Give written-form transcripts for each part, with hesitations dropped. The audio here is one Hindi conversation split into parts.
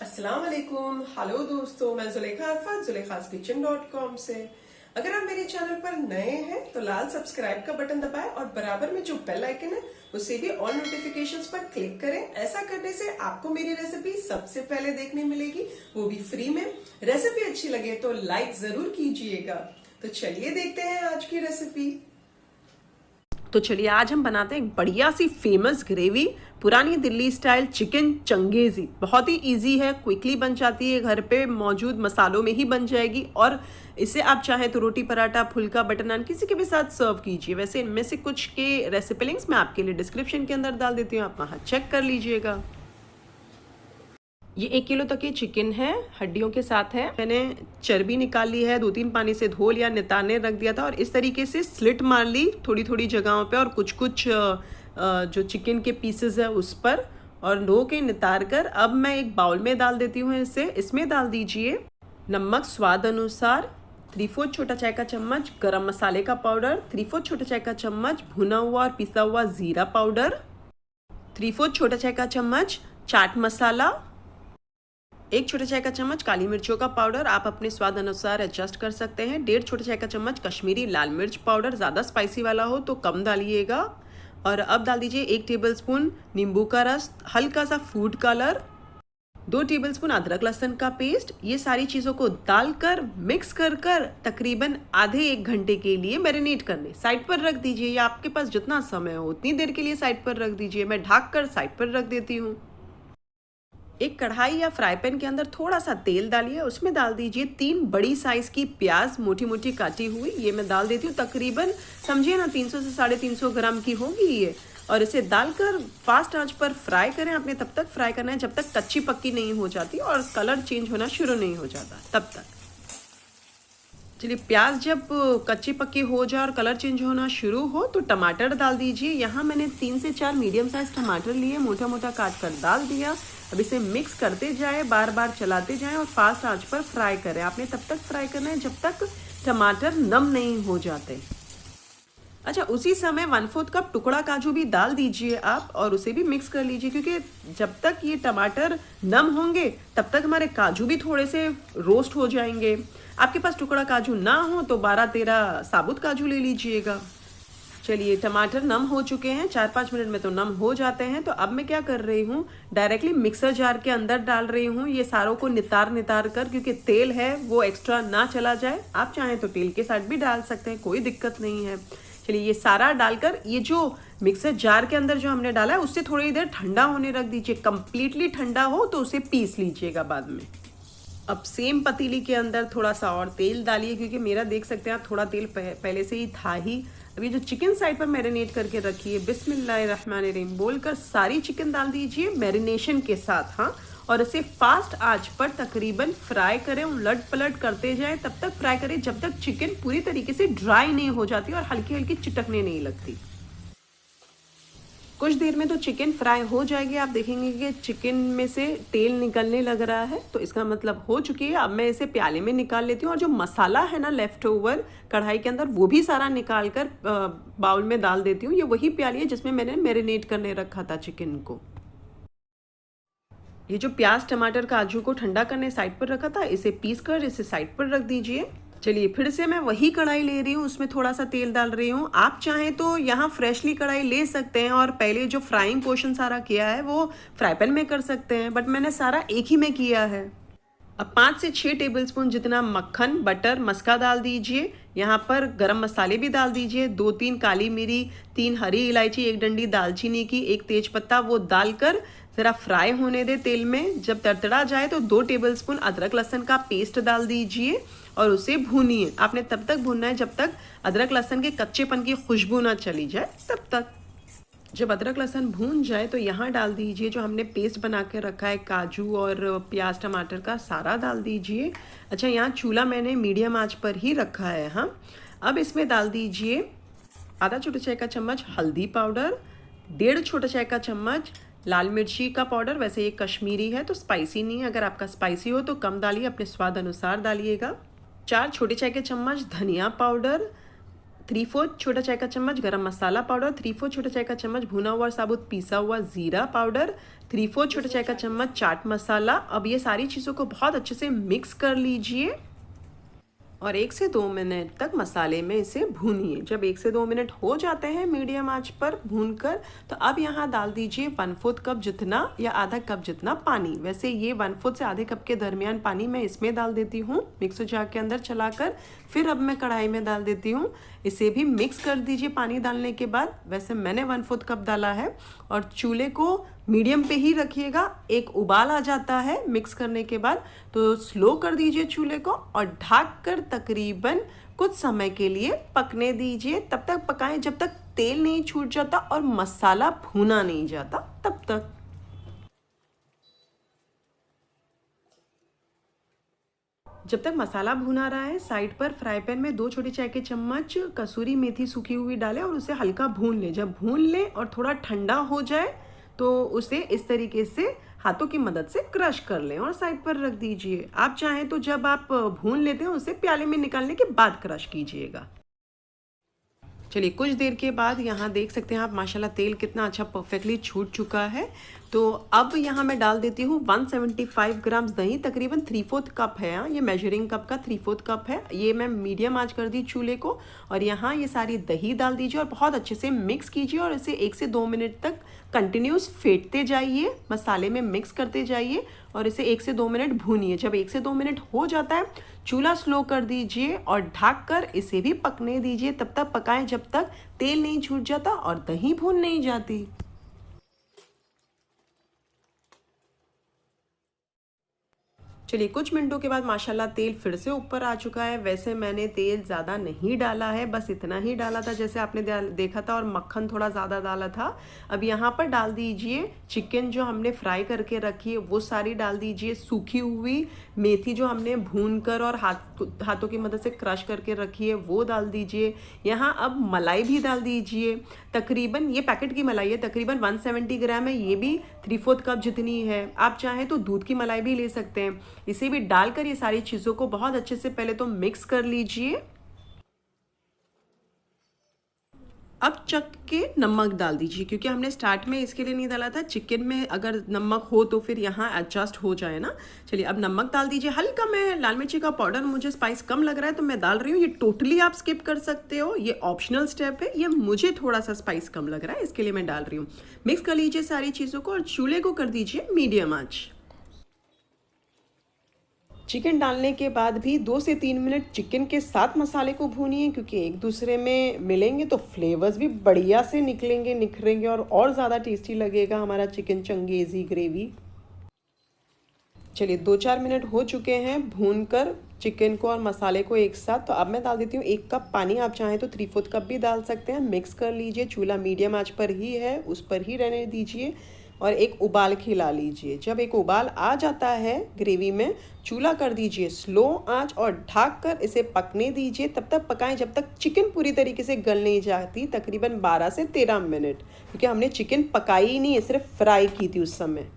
अस्सलाम वालेकुम। हेलो दोस्तों, मैं जुलेखा अरफात zulekhaskichen.com से। अगर आप मेरे चैनल पर नए हैं तो लाल सब्सक्राइब का बटन दबाएं और बराबर में जो बेल आइकन है उसे भी ऑल नोटिफिकेशंस पर क्लिक करें। ऐसा करने से आपको मेरी रेसिपी सबसे पहले देखने मिलेगी, वो भी फ्री में। रेसिपी अच्छी लगे तो लाइक जरूर कीजिएगा। तो चलिए देखते हैं आज की रेसिपी। तो चलिए आज हम बनाते हैं एक बढ़िया सी फेमस ग्रेवी, पुरानी दिल्ली स्टाइल चिकन चंगेजी। बहुत ही इजी है, क्विकली बन जाती है, घर पे मौजूद मसालों में ही बन जाएगी। और इसे आप चाहें तो रोटी पराठा, फुल्का, बटर नान किसी के भी साथ सर्व कीजिए। वैसे इनमें से कुछ के रेसिपी लिंक्स मैं आपके लिए डिस्क्रिप्शन के अंदर डाल देती हूँ, आप वहाँ चेक कर लीजिएगा। ये 1 किलो तक ये चिकन है, हड्डियों के साथ है। मैंने चर्बी निकाल ली है, 2-3 पानी से धो लिया, नितारने रख दिया था और इस तरीके से स्लिट मार ली थोड़ी थोड़ी जगहों पे और कुछ कुछ जो चिकन के पीसेस है उस पर, और धो के नितार कर अब मैं एक बाउल में डाल देती हूँ इसे। इसमें डाल दीजिए नमक स्वाद अनुसार, 3/4 छोटा चाय का चम्मच गरम मसाले का पाउडर, 3/4 छोटा चाय का चम्मच भुना हुआ और पिसा हुआ जीरा पाउडर, 3/4 छोटा चाय का चम्मच चाट मसाला, 1 छोटा चाय का चम्मच काली मिर्चों का पाउडर, आप अपने स्वाद अनुसार एडजस्ट कर सकते हैं। 1.5 छोटा चाय का चम्मच कश्मीरी लाल मिर्च पाउडर, ज़्यादा स्पाइसी वाला हो तो कम डालिएगा। और अब डाल दीजिए 1 टेबलस्पून नींबू का रस, हल्का सा फूड कलर, 2 टेबलस्पून अदरक लहसुन का पेस्ट। ये सारी चीज़ों को डालकर मिक्स कर तकरीबन आधे 1 घंटे के लिए मैरिनेट करने साइड पर रख दीजिए, या आपके पास जितना समय हो उतनी देर के लिए साइड पर रख दीजिए। मैं ढक कर साइड पर रख देती हूँ। एक कढ़ाई या फ्राई पैन के अंदर थोड़ा सा तेल डालिए, उसमें डाल दीजिए 3 बड़ी साइज की प्याज मोटी मोटी काटी हुई। ये मैं डाल देती हूँ, तकरीबन समझिए ना 300 से 350 ग्राम की होगी ये। और इसे डालकर फास्ट आंच पर फ्राई करें। आपने तब तक फ्राई करना है जब तक कच्ची पक्की नहीं हो जाती और कलर चेंज होना शुरू नहीं हो जाता, तब तक। चलिए प्याज जब कच्ची पक्की हो जाए और कलर चेंज होना शुरू हो तो टमाटर डाल दीजिए। यहाँ मैंने 3 से 4 मीडियम साइज टमाटर लिए, मोटा मोटा काट कर डाल दिया। अब इसे मिक्स करते जाए, बार बार चलाते जाएं और फास्ट आंच पर फ्राई करें। आपने तब तक फ्राई करना है जब तक टमाटर नम नहीं हो जाते। अच्छा, उसी समय 1/4 कप टुकड़ा काजू भी डाल दीजिए आप और उसे भी मिक्स कर लीजिए, क्योंकि जब तक ये टमाटर नम होंगे तब तक हमारे काजू भी थोड़े से रोस्ट हो जाएंगे। आपके पास टुकड़ा काजू ना हो तो 12-13 साबुत काजू ले लीजिएगा। चलिए टमाटर नम हो चुके हैं, 4-5 मिनट में तो नम हो जाते हैं। तो अब मैं क्या कर रही हूँ, डायरेक्टली मिक्सर जार के अंदर डाल रही हूँ ये सारों को नितार कर, क्योंकि तेल है वो एक्स्ट्रा ना चला जाए। आप चाहें तो तेल के साथ भी डाल सकते हैं, कोई दिक्कत नहीं है। चलिए ये सारा डालकर ये जो मिक्सर जार के अंदर जो हमने डाला है उससे थोड़ी देर ठंडा होने रख दीजिए। कंप्लीटली ठंडा हो तो उसे पीस लीजिएगा बाद में। अब सेम पतीली के अंदर थोड़ा सा और तेल डालिए, क्योंकि मेरा देख सकते हैं आप थोड़ा तेल पहले से ही था ही। अब ये जो चिकन साइड पर मैरिनेट करके रखी है, बिस्मिल्लाहिर्रहमानिर्रहीम बोलकर सारी चिकन डाल दीजिए मैरिनेशन के साथ। हाँ, और इसे फास्ट आंच पर तकरीबन फ्राई करें, उलट पलट करते जाएं। तब तक फ्राई करें जब तक चिकन पूरी तरीके से ड्राई नहीं हो जाती और हल्की हल्की चिटकने नहीं लगती। कुछ देर में तो चिकन फ्राई हो जाएगी, आप देखेंगे कि चिकन में से तेल निकलने लग रहा है, तो इसका मतलब हो चुकी है। अब मैं इसे प्याले में निकाल लेती हूँ और जो मसाला है ना लेफ्ट ओवर कढ़ाई के अंदर, वो भी सारा निकाल कर बाउल में डाल देती हूँ। ये वही प्याली है जिसमें मैंने मैरिनेट करने रखा था चिकन को। ये जो प्याज टमाटर काजू को ठंडा करने साइड पर रखा था, इसे पीस कर इसे साइड पर रख दीजिए। चलिए फिर से मैं वही कढ़ाई ले रही हूँ, उसमें थोड़ा सा तेल डाल रही हूँ। आप चाहें तो यहाँ फ्रेशली कढ़ाई ले सकते हैं और पहले जो फ्राइंग पोर्शन सारा किया है वो फ्राई पैन में कर सकते हैं, बट मैंने सारा एक ही में किया है। अब 5 से 6 टेबलस्पून जितना मक्खन बटर मस्का डाल दीजिए। यहाँ पर गरम मसाले भी डाल दीजिए, 2-3 काली मिरी, 3 हरी इलायची, 1 डंडी दालचीनी की, 1 तेजपत्ता, वो डालकर ज़रा फ्राई होने दे तेल में। जब तड़तड़ा जाए तो 2 टेबलस्पून अदरक लहसुन का पेस्ट डाल दीजिए और उसे भूनिए। आपने तब तक भूनना है जब तक अदरक लहसुन के कच्चेपन की खुशबू ना चली जाए, तब तक। जब अदरक लहसुन भून जाए तो यहाँ डाल दीजिए जो हमने पेस्ट बना के रखा है काजू और प्याज टमाटर का, सारा डाल दीजिए। अच्छा, यहाँ चूल्हा मैंने मीडियम आंच पर ही रखा है। हाँ, अब इसमें डाल दीजिए आधा छोटा चाय का चम्मच हल्दी पाउडर, 1.5 छोटा चाय का चम्मच लाल मिर्ची का पाउडर। वैसे ये कश्मीरी है तो स्पाइसी नहीं है, अगर आपका स्पाइसी हो तो कम डालिए, अपने स्वाद अनुसार डालिएगा। 4 छोटे चाय के चम्मच धनिया पाउडर, 3/4 छोटा चाय का चम्मच गरम मसाला पाउडर, 3/4 छोटा चाय का चम्मच भुना हुआ साबुत पीसा हुआ जीरा पाउडर, 3/4 छोटा चाय का चम्मच चाट मसाला। अब ये सारी चीज़ों को बहुत अच्छे से मिक्स कर लीजिए और 1 से 2 मिनट तक मसाले में इसे भूनिए। जब 1 से 2 मिनट हो जाते हैं मीडियम आंच पर भूनकर, तो अब यहाँ डाल दीजिए 1/4 कप जितना या आधा कप जितना पानी। वैसे ये 1/4 से आधे कप के दरमियान पानी मैं इसमें डाल देती हूँ मिक्सर जार के अंदर चलाकर। फिर अब मैं कढ़ाई में डाल देती हूँ, इसे भी मिक्स कर दीजिए पानी डालने के बाद। वैसे मैंने 1/4 कप डाला है और चूल्हे को मीडियम पे ही रखिएगा। एक उबाल आ जाता है मिक्स करने के बाद तो स्लो कर दीजिए चूल्हे को और ढक कर तकरीबन कुछ समय के लिए पकने दीजिए। तब तक पकाएं जब तक तेल नहीं छूट जाता और मसाला भुना नहीं जाता, तब तक। जब तक मसाला भुना रहा है, साइड पर फ्राई पैन में 2 छोटे चाय के चम्मच कसूरी मेथी सूखी हुई डालें और उसे हल्का भून लें। जब भून लें और थोड़ा ठंडा हो जाए तो उसे इस तरीके से हाथों की मदद से क्रश कर लें और साइड पर रख दीजिए। आप चाहें तो जब आप भून लेते हैं उसे प्याले में निकालने के बाद क्रश कीजिएगा। चलिए कुछ देर के बाद यहाँ देख सकते हैं आप माशाल्लाह तेल कितना अच्छा परफेक्टली छूट चुका है। तो अब यहाँ मैं डाल देती हूँ 175 ग्राम दही, तकरीबन 3/4 कप है। ये मेजरिंग कप का 3/4 कप है। ये मैं मीडियम आंच कर दी चूल्हे को और यहाँ ये सारी दही डाल दीजिए और बहुत अच्छे से मिक्स कीजिए और इसे 1 से 2 मिनट तक कंटिन्यूस फेंटते जाइए, मसाले में मिक्स करते जाइए और इसे 1 से 2 मिनट भूनिए। जब 1 से 2 मिनट हो जाता है चूल्हा स्लो कर दीजिए और ढक कर इसे भी पकने दीजिए। तब तक पकाएं जब तक तेल नहीं छूट जाता और दही भून नहीं जाती। चलिए कुछ मिनटों के बाद माशाल्लाह तेल फिर से ऊपर आ चुका है। वैसे मैंने तेल ज़्यादा नहीं डाला है, बस इतना ही डाला था जैसे आपने देखा था और मक्खन थोड़ा ज़्यादा डाला था। अब यहाँ पर डाल दीजिए चिकन जो हमने फ्राई करके रखी है वो सारी डाल दीजिए। सूखी हुई मेथी जो हमने भून कर और हाथों की मदद से क्रश करके रखी है वो डाल दीजिए। यहाँ अब मलाई भी डाल दीजिए। तकरीबन ये पैकेट की मलाई है, तकरीबन 170 ग्राम है। ये भी 3/4 कप जितनी है। आप चाहें तो दूध की मलाई भी ले सकते हैं। इसे भी डालकर ये सारी चीज़ों को बहुत अच्छे से पहले तो मिक्स कर लीजिए। अब चख के नमक डाल दीजिए, क्योंकि हमने स्टार्ट में इसके लिए नहीं डाला था। चिकन में अगर नमक हो तो फिर यहाँ एडजस्ट हो जाए ना। चलिए अब नमक डाल दीजिए हल्का। मैं लाल मिर्ची का पाउडर, मुझे स्पाइस कम लग रहा है तो मैं डाल रही हूँ। ये टोटली आप स्किप कर सकते हो, ये ऑप्शनल स्टेप है। ये मुझे थोड़ा सा स्पाइस कम लग रहा है इसके लिए मैं डाल रही हूँ। मिक्स कर लीजिए सारी चीज़ों को और चूल्हे को कर दीजिए मीडियम आंच। चिकन डालने के बाद भी 2 से 3 मिनट चिकन के साथ मसाले को भूनिए, क्योंकि एक दूसरे में मिलेंगे तो फ्लेवर्स भी बढ़िया से निखरेंगे और ज़्यादा टेस्टी लगेगा हमारा चिकन चंगेज़ी ग्रेवी। चलिए 2-4 मिनट हो चुके हैं भूनकर चिकन को और मसाले को एक साथ। तो अब मैं डाल देती हूँ 1 कप पानी। आप चाहें तो 3/4 कप भी डाल सकते हैं। मिक्स कर लीजिए। चूल्हा मीडियम आंच पर ही है, उस पर ही रहने दीजिए और एक उबाल खिला लीजिए। जब एक उबाल आ जाता है ग्रेवी में, चूल्हा कर दीजिए स्लो आंच और ढक कर इसे पकने दीजिए। तब तक पकाएं जब तक चिकन पूरी तरीके से गल नहीं जाती, तकरीबन 12 से 13 मिनट, क्योंकि हमने चिकन पकाई ही नहीं है, सिर्फ फ्राई की थी उस समय।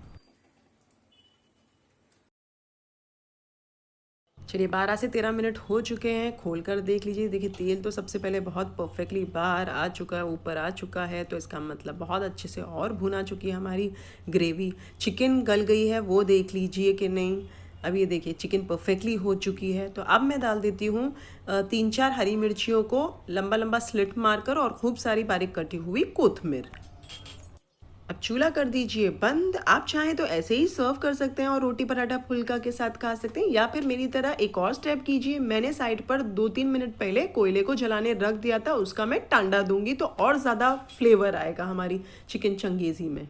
चलिए 12 से 13 मिनट हो चुके हैं। खोल कर देख लीजिए। देखिए तेल तो सबसे पहले बहुत परफेक्टली बाहर आ चुका है, ऊपर आ चुका है, तो इसका मतलब बहुत अच्छे से और भुना चुकी है हमारी ग्रेवी। चिकन गल गई है वो देख लीजिए कि नहीं। अब ये देखिए चिकन परफेक्टली हो चुकी है। तो अब मैं डाल देती हूँ 3-4 हरी मिर्चियों को लंबा लंबा स्लिट मारकर और खूब सारी बारीक कटी हुई कोथमीर। अब चूल्हा कर दीजिए बंद। आप चाहें तो ऐसे ही सर्व कर सकते हैं और रोटी पराठा फुल्का के साथ खा सकते हैं, या फिर मेरी तरह एक और स्टेप कीजिए। मैंने साइड पर 2-3 मिनट पहले कोयले को जलाने रख दिया था, उसका मैं टांडा दूंगी तो और ज़्यादा फ्लेवर आएगा हमारी चिकन चंगेज़ी में।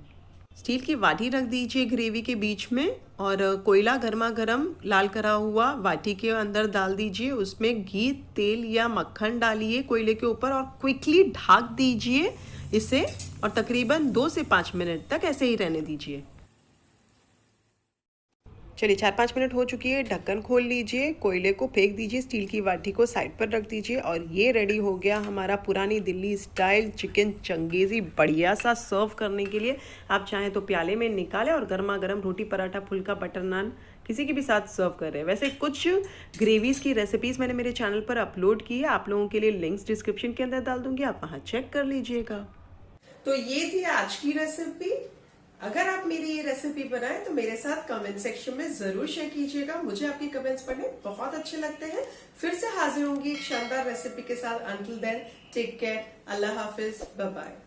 स्टील की वाटी रख दीजिए ग्रेवी के बीच में और कोयला गर्मा गर्म लाल करा हुआ वाटी के अंदर डाल दीजिए। उसमें घी, तेल या मक्खन डालिए कोयले के ऊपर और क्विकली ढक दीजिए इसे और तकरीबन 2 से 5 मिनट तक ऐसे ही रहने दीजिए। चलिए 4-5 मिनट हो चुकी है, ढक्कन खोल लीजिए, कोयले को फेंक दीजिए, स्टील की वाटी को साइड पर रख दीजिए और ये रेडी हो गया हमारा पुरानी दिल्ली स्टाइल चिकन चंगेज़ी बढ़िया सा सर्व करने के लिए। आप चाहें तो प्याले में निकालें और गर्मा गर्म रोटी पराठा फुल्का बटर नान किसी के भी साथ सर्व कर रहे हैं। वैसे कुछ ग्रेवीज़ की रेसिपीज़ मैंने मेरे चैनल पर अपलोड की है, आप लोगों के लिए लिंक्स डिस्क्रिप्शन के अंदर डाल दूंगी, आप वहाँ चेक कर लीजिएगा। तो ये थी आज की रेसिपी। अगर आप मेरी ये रेसिपी बनाएं तो मेरे साथ कमेंट सेक्शन में जरूर शेयर कीजिएगा, मुझे आपके कमेंट्स पढ़ने बहुत अच्छे लगते हैं। फिर से हाजिर होंगी एक शानदार रेसिपी के साथ। अंटिल देन टेक केयर, अल्लाह हाफिज, बाय बाय।